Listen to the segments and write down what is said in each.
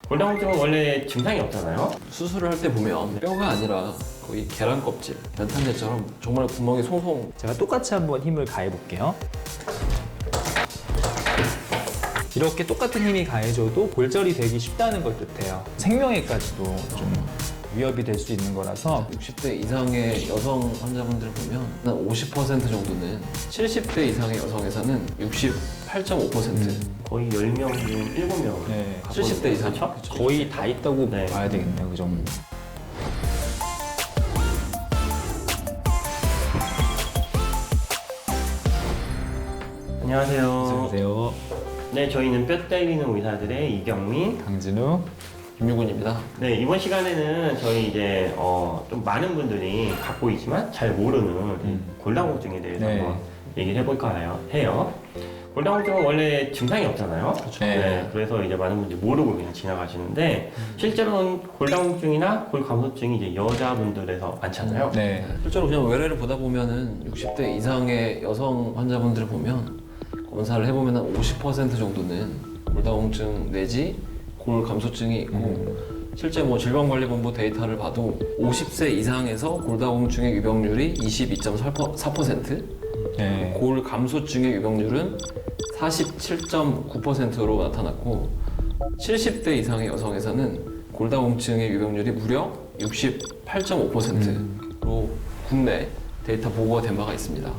골다공증은 원래 증상이 없잖아요. 수술을 할 때 보면 뼈가 아니라 거의 계란 껍질, 연탄재처럼 정말 구멍이 송송. 제가 똑같이 한번 힘을 가해 볼게요. 이렇게 똑같은 힘이 가해져도 골절이 되기 쉽다는 걸 뜻해요. 생명에까지도 좀 위협이 될 수 있는 거라서 60대 이상의 여성 환자분들 보면 한 50% 정도는 70대 이상의 여성에서는 68.5%. 거의 10명 중 7명. 네, 70대 이상. 그렇죠? 거의 다 있다고 네. 봐야 되겠네요. 그 정도. 안녕하세요. 안녕하세요. 네, 저희는 뼈 때리는 의사들의 이경민. 강진우. 김유근입니다. 네, 이번 시간에는 저희 이제 좀 많은 분들이 갖고 있지만 잘 모르는 골다공증에 대해서 네. 한번 얘기를 해볼까 해요. 골다공증은 원래 증상이 없잖아요. 네. 그래서 이제 많은 분들이 모르고 그냥 지나가시는데 실제로는 골다공증이나 골감소증이 이제 여자분들에서 많잖아요. 네. 실제로 그냥 외래를 보다 보면은 60대 이상의 여성 환자분들을 보면 검사를 해보면 한 50% 정도는 골다공증 내지 골감소증이 있고 실제 뭐 질병관리본부 데이터를 봐도 50세 이상에서 골다공증의 유병률이 22.4%, 네. 골감소증의 유병률은 47.9%로 나타났고 70대 이상의 여성에서는 골다공증의 유병률이 무려 68.5%로 국내 데이터 보고가 된 바가 있습니다.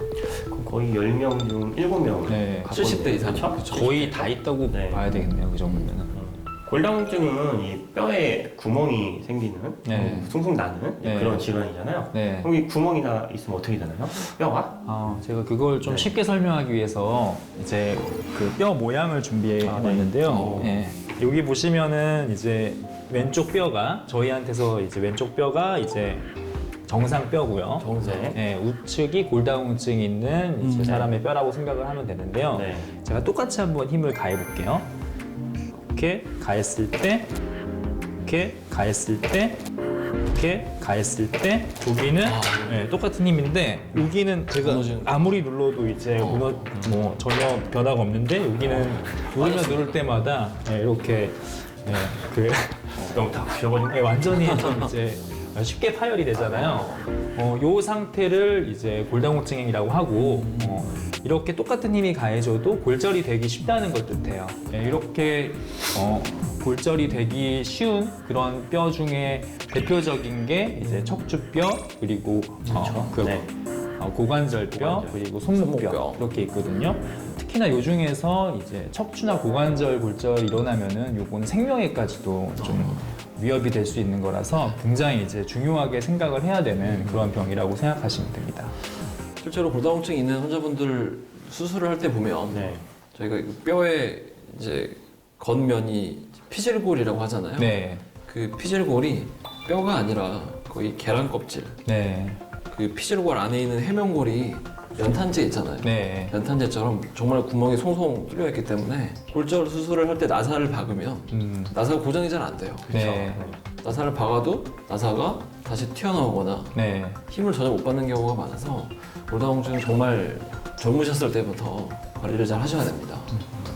그럼 거의 10명 중 7명. 네. 70대 이상. 그렇죠? 거의 다 있다고 네. 봐야 되겠네요. 그 정도면은. 골다공증은 이 뼈에 구멍이 생기는, 네. 숭숭 나는 네. 그런 질환이잖아요. 네. 그럼 이 구멍이나 있으면 어떻게 되나요? 뼈가? 제가 그걸 좀 네. 쉽게 설명하기 위해서 이제 그 뼈 모양을 준비해 왔는데요. 네. 여기 보시면은 이제 왼쪽 뼈가 저희한테서 이제 왼쪽 뼈가 이제 정상 뼈고요. 네. 네, 우측이 골다공증이 있는 이제 네. 사람의 뼈라고 생각을 하면 되는데요. 네. 제가 똑같이 한번 힘을 가해 볼게요. 이렇게 가했을 때, 이렇게 가했을 때, 이렇게 가했을 때, 여기는 네, 똑같은 힘인데 여기는 제가 무너지는 거. 아무리 눌러도 이제 뭐 전혀 변화가 없는데 여기는 누를 때마다 네, 이렇게 네, 그 너무 다 부셔버린 네, 완전히 좀 이제 쉽게 파열이 되잖아요. 요 상태를 이제 골다공증이라고 하고 이렇게 똑같은 힘이 가해져도 골절이 되기 쉽다는 걸 뜻해요. 네, 이렇게 골절이 되기 쉬운 그런 뼈 중에 대표적인 게 이제 척추뼈 그리고 네. 고관절뼈 그리고 손목뼈 손목뼈. 이렇게 있거든요. 특히나 요 중에서 이제 척추나 고관절 골절이 일어나면은 요건 생명에까지도 좀 위협이 될 수 있는 거라서 굉장히 이제 중요하게 생각을 해야 되는 그런 병이라고 생각하시면 됩니다. 실제로 골다공증이 있는 환자분들 수술을 할 때 보면 네. 저희가 이 뼈의 이제 겉면이 피질골이라고 하잖아요. 네, 그 피질골이 뼈가 아니라 거의 계란 껍질. 네, 그 피질골 안에 있는 해면골이 연탄재 있잖아요. 네, 연탄재처럼 정말 구멍이 송송 뚫려 있기 때문에 골절 수술을 할 때 나사를 박으면 나사가 고정이 잘 안 돼요. 네, 나사를 박아도 나사가 다시 튀어나오거나 네. 힘을 전혀 못 받는 경우가 많아서 골다공증은 정말 젊으셨을 때부터 관리를 잘 하셔야 됩니다.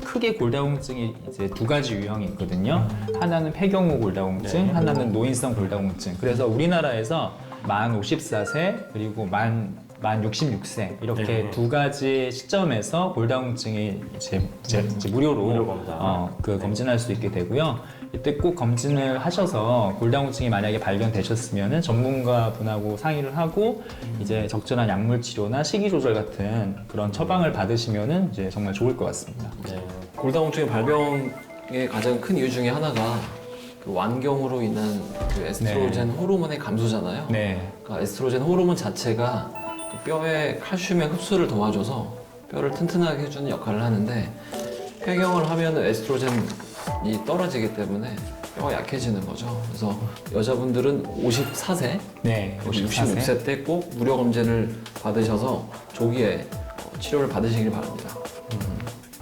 크게 골다공증이 이제 두 가지 유형이 있거든요. 하나는 폐경후 골다공증, 네. 하나는 노인성 골다공증. 그래서 우리나라에서 만 54세 그리고 만 66세 이렇게 네. 두 가지 시점에서 골다공증이 이제 무료로 무료 검사. 그 검진할 수 있게 되고요. 이때 꼭 검진을 하셔서 골다공증이 만약에 발견되셨으면은 전문가 분하고 상의를 하고 이제 적절한 약물 치료나 식이 조절 같은 그런 처방을 받으시면은 이제 정말 좋을 것 같습니다. 네. 골다공증의 발병의 가장 큰 이유 중에 하나가 그 완경으로 인한 그 에스트로겐 호르몬의 감소잖아요. 네. 그러니까 에스트로겐 호르몬 자체가 그 뼈의 칼슘의 흡수를 도와줘서 뼈를 튼튼하게 해주는 역할을 하는데 폐경을 하면 에스트로겐이 떨어지기 때문에 뼈가 약해지는 거죠. 그래서 여자분들은 54세, 네. 66세 때 꼭 무료 검진을 받으셔서 조기에 치료를 받으시길 바랍니다.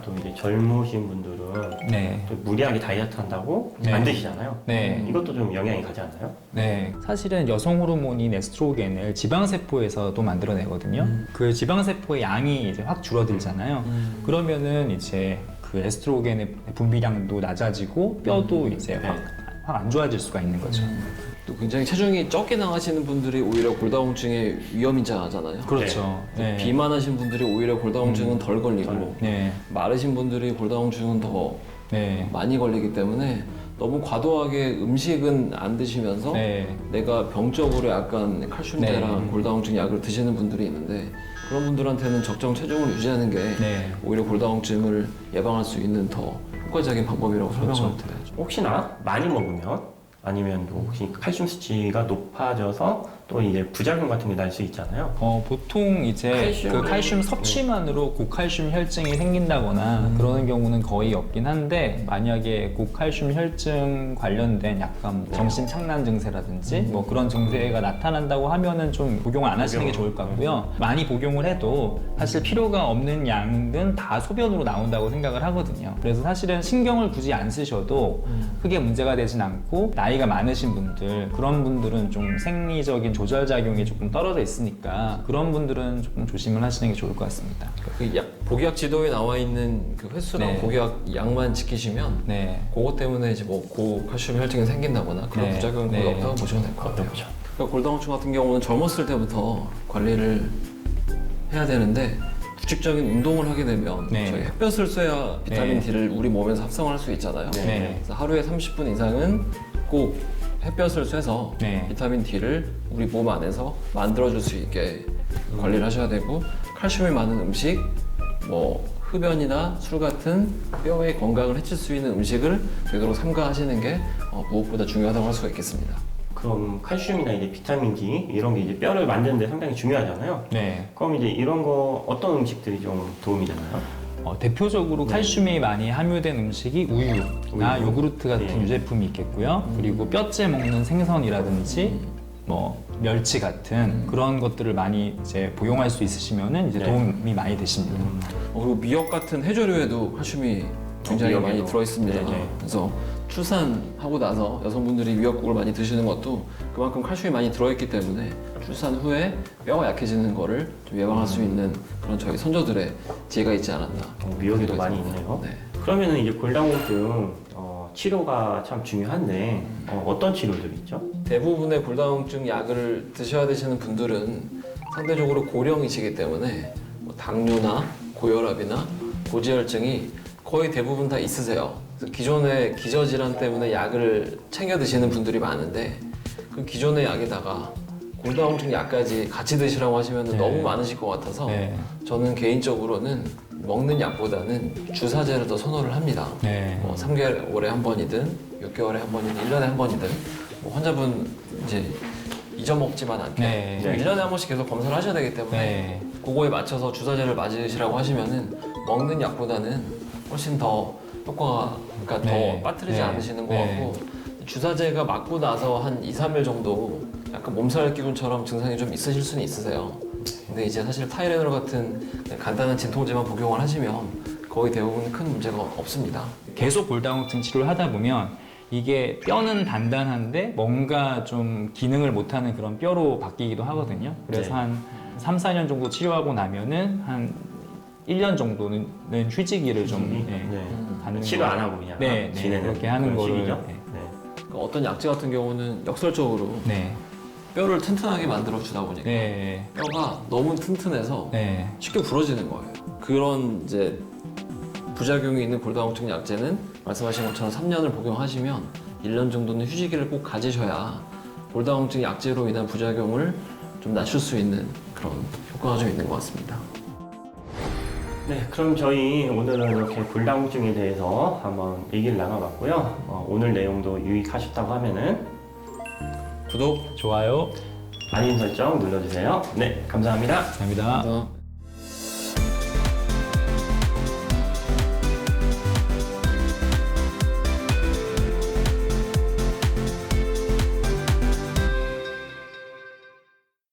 또 이제 젊으신 분들은 네. 또 무리하게 다이어트 한다고 네. 안 드시잖아요. 네. 이것도 좀 영향이 가지 않나요? 네. 사실은 여성 호르몬인 에스트로겐을 지방세포에서도 만들어내거든요. 그 지방세포의 양이 이제 확 줄어들잖아요. 그러면은 이제 그 에스트로겐의 분비량도 낮아지고 뼈도 이제 확 안 좋아질 수가 있는 거죠. 또 굉장히 체중이 적게 나가시는 분들이 오히려 골다공증의 위험인자잖아요. 그렇죠. 네. 비만하신 분들이 오히려 골다공증은 덜 걸리고 네. 마르신 분들이 골다공증은 더 네. 많이 걸리기 때문에 너무 과도하게 음식은 안 드시면서 네. 내가 병적으로 약간 칼슘제랑 네. 골다공증 약을 드시는 분들이 있는데 그런 분들한테는 적정 체중을 유지하는 게 네. 오히려 골다공증을 예방할 수 있는 더 효과적인 방법이라고 설명을 그렇죠. 드려야죠. 혹시나 많이 먹으면 아니면 또 혹시 칼슘 수치가 높아져서 또 이제 부작용 같은 게 날 수 있잖아요. 보통 이제 그 칼슘 섭취만으로 고칼슘 혈증이 생긴다거나 그러는 경우는 거의 없긴 한데 만약에 고칼슘 혈증 관련된 약간 뭐 정신 착란 증세라든지 뭐 그런 증세가 나타난다고 하면은 좀 복용을 안 하시는 게 좋을 것 같고요. 많이 복용을 해도 사실 필요가 없는 양은 다 소변으로 나온다고 생각을 하거든요. 그래서 사실은 신경을 굳이 안 쓰셔도 크게 문제가 되진 않고 나이가 많으신 분들 그런 분들은 좀 생리적인 조절작용이 조금 떨어져 있으니까 그런 분들은 조금 조심을 하시는 게 좋을 것 같습니다. 그 복약 지도에 나와 있는 그 횟수랑 네. 복약 양만 지키시면 네. 그것 때문에 이제 뭐 고칼슘 혈증이 생긴다거나 그런 네. 부작용은 네. 거의 없다고 보시면 될 것 같아요. 그러니까 골다공증 같은 경우는 젊었을 때부터 관리를 해야 되는데 규칙적인 운동을 하게 되면 네. 저희 햇볕을 쐬야 비타민 네. D를 우리 몸에서 합성할 수 있잖아요. 네. 그래서 하루에 30분 이상은 꼭 햇볕을 쐬서 네. 비타민 D를 우리 몸 안에서 만들어줄 수 있게 관리를 하셔야 되고 칼슘이 많은 음식, 뭐 흡연이나 술 같은 뼈의 건강을 해칠 수 있는 음식을 되도록 삼가하시는 게 무엇보다 중요하다고 할 수가 있겠습니다. 그럼 칼슘이나 이제 비타민 D 이런 게 이제 뼈를 만드는데 상당히 중요하잖아요. 네. 그럼 이제 이런 거 어떤 음식들이 좀 도움이 되나요? 대표적으로 칼슘이 많이 함유된 음식이 우유나 우유. 요구르트 같은 네. 유제품이 있겠고요. 그리고 뼈째 먹는 생선이라든지 뭐 멸치 같은 그런 것들을 많이 이제 복용할 수 있으시면은 이제 네. 도움이 많이 되십니다. 그리고 미역 같은 해조류에도 칼슘이 굉장히 미역에도. 많이 들어있습니다. 네, 네. 그래서 출산하고 나서 여성분들이 미역국을 많이 드시는 것도 그만큼 칼슘이 많이 들어있기 때문에 출산 후에 뼈가 약해지는 거를 좀 예방할 수 있는 그런 저희 선조들의 지혜가 있지 않았나. 미역에도 많이 생각이 있네요. 듭니다. 그러면은 이제 골다공증 치료가 참 중요한데 어떤 치료들이 있죠? 대부분의 골다공증 약을 드셔야 되시는 분들은 상대적으로 고령이시기 때문에 뭐 당뇨나 고혈압이나 고지혈증이 거의 대부분 다 있으세요. 그래서 기존의 기저질환 때문에 약을 챙겨 드시는 분들이 많은데 그 기존의 약에다가 골다공증 약까지 같이 드시라고 하시면 네. 너무 많으실 것 같아서 네. 저는 개인적으로는 먹는 약보다는 주사제를 더 선호를 합니다. 네. 뭐 3개월에 한 번이든 6개월에 한 번이든 1년에 한 번이든 뭐 환자분 이제 잊어먹지만 않게 네. 1년에 한 번씩 계속 검사를 하셔야 되기 때문에 네. 그거에 맞춰서 주사제를 맞으시라고 하시면은 먹는 약보다는 훨씬 더 효과가 그러니까 네. 더 빠뜨리지 네. 않으시는 것 네. 같고 주사제가 맞고 나서 한 2, 3일 정도 약간 몸살 기운처럼 증상이 좀 있으실 수는 있으세요. 근데 이제 사실 타이레놀 같은 간단한 진통제만 복용을 하시면 거의 대부분 큰 문제가 없습니다. 계속 골다공증 치료를 하다 보면 이게 뼈는 단단한데 뭔가 좀 기능을 못하는 그런 뼈로 바뀌기도 하거든요. 그래서 네. 한 3, 4년 정도 치료하고 나면은 한 1년 정도는 휴지기를 좀 받는 치료 거. 안 하고 그냥 네, 네, 지내는 그렇게 하는 그런 거를 식이죠? 네. 네. 그러니까 어떤 약제 같은 경우는 역설적으로 네. 뼈를 튼튼하게 만들어 주다 보니까 네. 뼈가 너무 튼튼해서 네. 쉽게 부러지는 거예요. 그런 이제 부작용이 있는 골다공증 약제는 말씀하신 것처럼 3년을 복용하시면 1년 정도는 휴지기를 꼭 가지셔야 골다공증 약제로 인한 부작용을 좀 낮출 수 있는 그런 효과가 좀 있는 것 같습니다. 네, 그럼 저희 오늘은 이렇게 골다공증에 대해서 한번 얘기를 나눠봤고요. 오늘 내용도 유익하셨다고 하면은 구독, 좋아요. 알림 설정 눌러주세요. 네, 감사합니다. 감사합니다. 감사합니다.